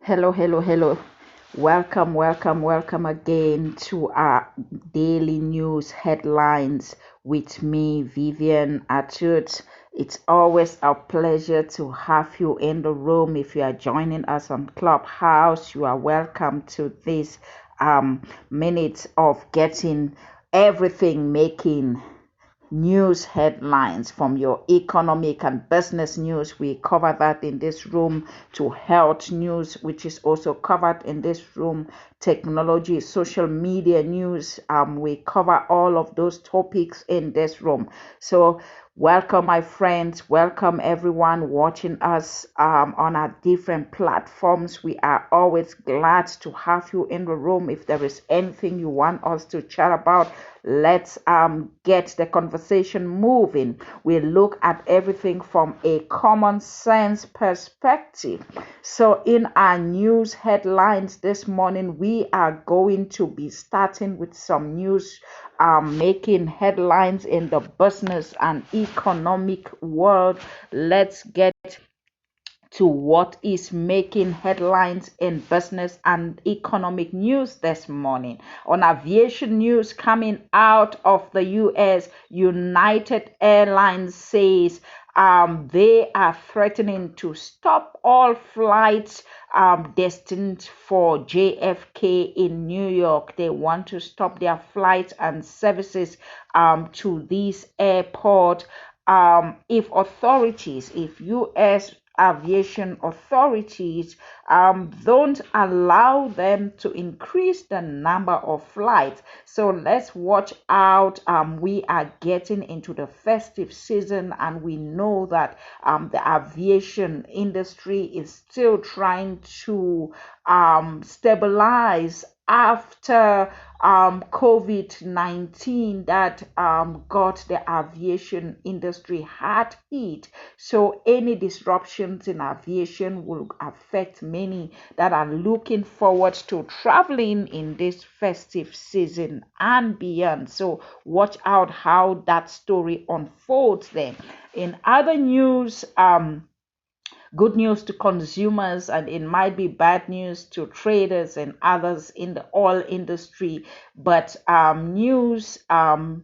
Hello, hello, hello. Welcome, welcome, welcome again to our daily news headlines with me, Vivian Atut. It's always a pleasure to have you in the room. If you are joining us on Clubhouse, you are welcome to this minute of getting everything making news headlines from your economic and business news. We cover that in this room, to health news, which is also covered in this room, technology, social media news. We cover all of those topics in this room. So welcome, my friends. Welcome, everyone watching us on our different platforms. We are always glad to have you in the room. If there is anything you want us to chat about, let's get the conversation moving. We look at everything from a common sense perspective. So in our news headlines this morning, we are going to be starting with some news making headlines in the business and economic world. Let's get to what is making headlines in business and economic news this morning. On aviation news coming out of the US, United Airlines says they are threatening to stop all flights destined for JFK in New York. They want to stop their flights and services to this airport. If US aviation authorities don't allow them to increase the number of flights. So let's watch out. We are getting into the festive season, and we know that the aviation industry is still trying to stabilize after COVID-19 that got the aviation industry hard hit. So any disruptions in aviation will affect many that are looking forward to traveling in this festive season and beyond. So watch out how that story unfolds then. In other news, good news to consumers, and it might be bad news to traders and others in the oil industry. But news from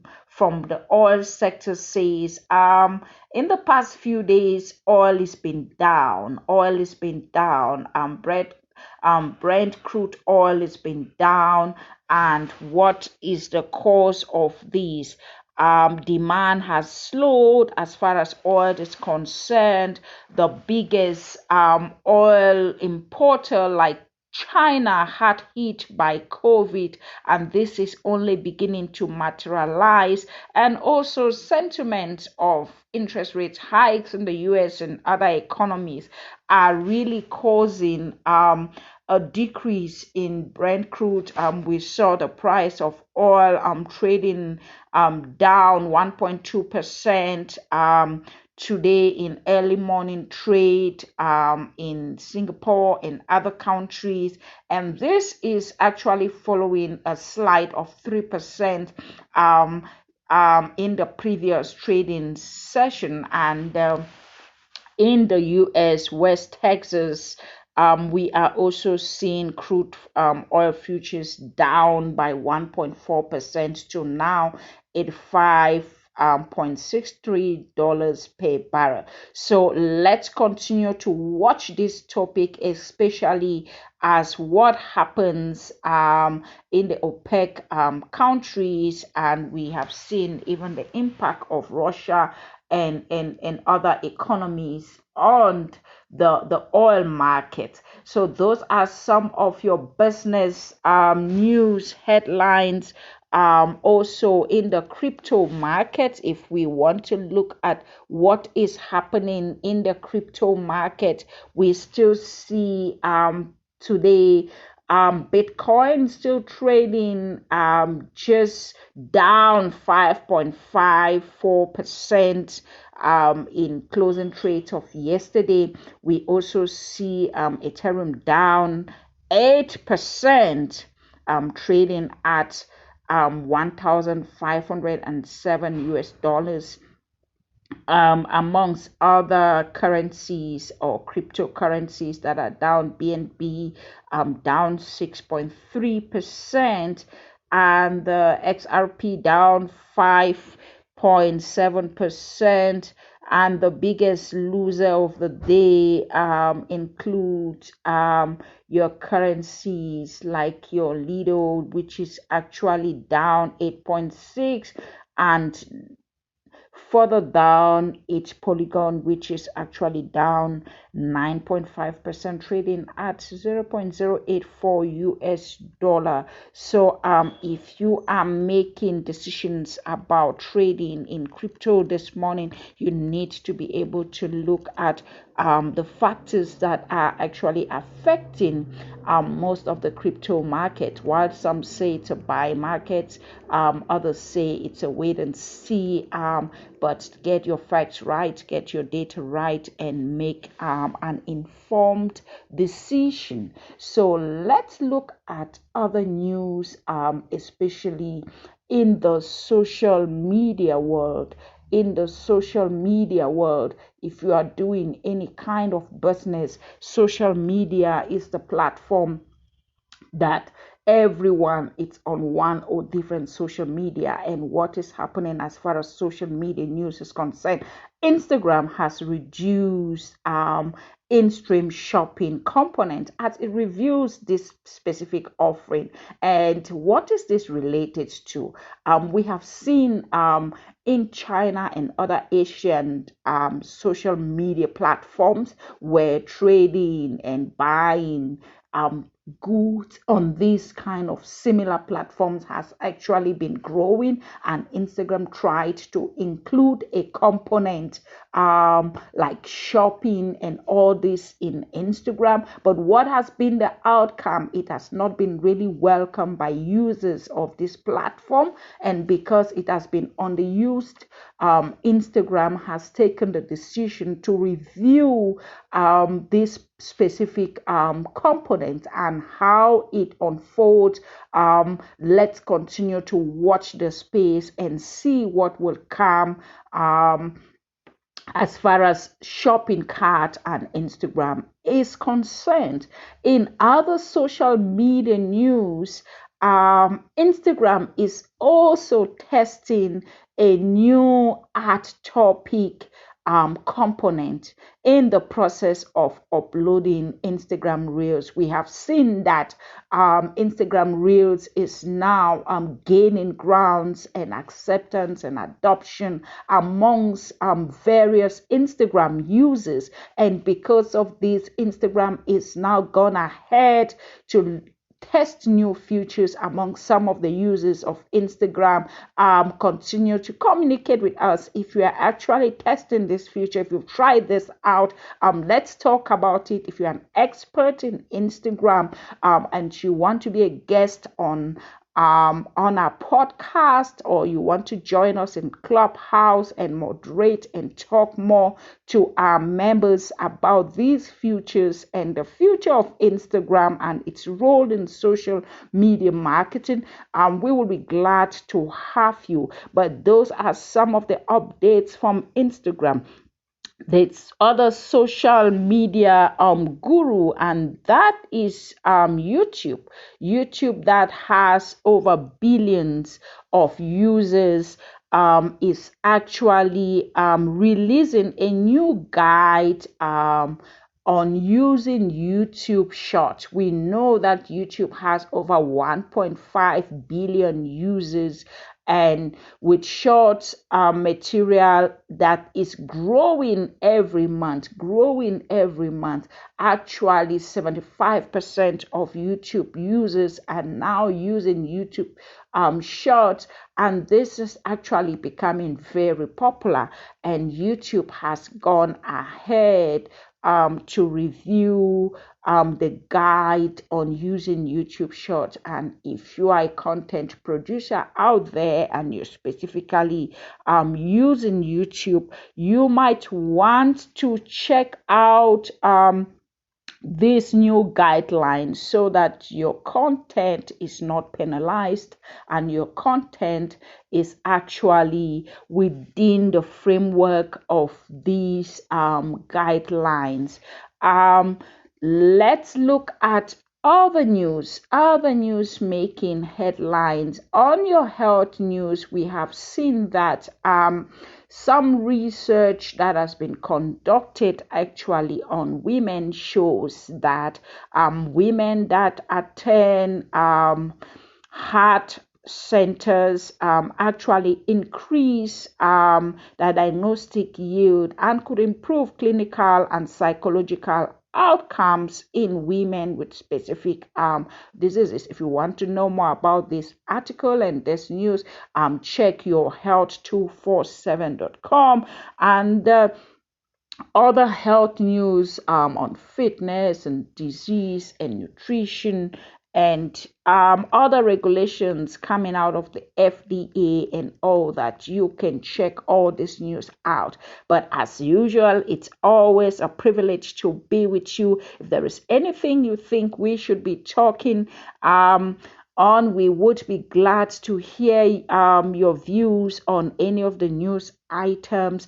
the oil sector says in the past few days, oil has been down. Oil has been down. Brent crude oil has been down. And what is the cause of this? Demand has slowed as far as oil is concerned. The biggest oil importer like China had hit by COVID, and this is only beginning to materialize. And also, sentiment of interest rate hikes in the US and other economies are really causing a decrease in Brent crude. We saw the price of oil trading down 1.2% today in early morning trade in Singapore and other countries. And this is actually following a slide of 3% in the previous trading session. And in the US, West Texas, we are also seeing crude oil futures down by 1.4% to now $85.63 per barrel. So let's continue to watch this topic, especially as what happens in the OPEC countries, and we have seen even the impact of Russia and other economies on the oil market. So those are some of your business news headlines. Also in the crypto market, if we want to look at what is happening in the crypto market, we still see today Bitcoin still trading just down 5.54% in closing trades of yesterday. We also see Ethereum down 8%, trading at 1,507 US dollars. amongst other currencies or cryptocurrencies that are down, BNB down 6.3%, and the XRP down 5.7%. And the biggest loser of the day includes your currencies like your Lido, which is actually down 8.6, and further down, it's Polygon, which is actually down 9.5%, trading at 0.084 US dollar. So, if you are making decisions about trading in crypto this morning, you need to be able to look at the factors that are actually affecting most of the crypto market. While some say it's a buy market, others say it's a wait and see. But get your facts right, get your data right, and make an informed decision. So let's look at other news, especially in the social media world. In the social media world, if you are doing any kind of business, social media is the platform that everyone it's on one or different social media. And what is happening as far as social media news is concerned, Instagram has reduced in-stream shopping component as it reviews this specific offering. And what is this related to? We have seen in China and other Asian social media platforms where trading and buying goods on these kind of similar platforms has actually been growing, and Instagram tried to include a component like shopping and all this in Instagram. But what has been the outcome? It has not been really welcomed by users of this platform, and because it has been underused, Instagram has taken the decision to review this specific component and how it unfolds. Let's continue to watch the space and see what will come as far as shopping cart and Instagram is concerned. In other social media news, Instagram is also testing a new art topic component in the process of uploading Instagram Reels. We have seen that Instagram Reels is now gaining grounds and acceptance and adoption amongst various Instagram users. And because of this, Instagram is now gone ahead to test new features among some of the users of Instagram. Continue to communicate with us if you are actually testing this feature, if you've tried this out. Let's talk about it. If you're an expert in Instagram and you want to be a guest on our podcast, or you want to join us in Clubhouse and moderate and talk more to our members about these futures and the future of Instagram and its role in social media marketing, we will be glad to have you. But those are some of the updates from Instagram. There's other social media guru, and that is YouTube that has over billions of users, is actually releasing a new guide on using YouTube Shorts. We know that YouTube has over 1.5 billion users, and with short material that is growing every month. Actually, 75% of YouTube users are now using YouTube Shorts, and this is actually becoming very popular. And YouTube has gone ahead to review the guide on using YouTube Shorts. And if you are a content producer out there and you're specifically using YouTube, you might want to check out these new guidelines so that your content is not penalized and your content is actually within the framework of these guidelines. Let's look at other news making headlines. On your health news, we have seen that some research that has been conducted actually on women shows that women that attend heart centers actually increase the diagnostic yield and could improve clinical and psychological outcomes in women with specific diseases. If you want to know more about this article and this news, check your health247.com and other health news on fitness and disease and nutrition and other regulations coming out of the FDA and all that. You can check all this news out. But as usual, it's always a privilege to be with you. If there is anything you think we should be talking on, we would be glad to hear your views on any of the news items.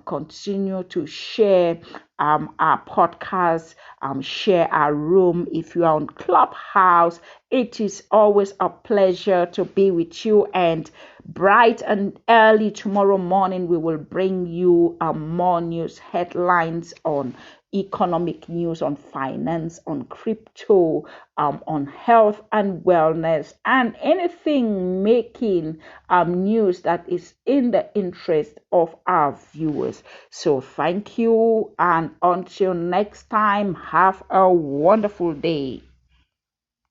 Continue to share our podcast, share our room. If you are on Clubhouse, it is always a pleasure to be with you. And bright and early tomorrow morning, we will bring you more news headlines on economic news, on finance, on crypto, on health and wellness, and anything making news that is in the interest of our viewers. So thank you, and until next time, have a wonderful day.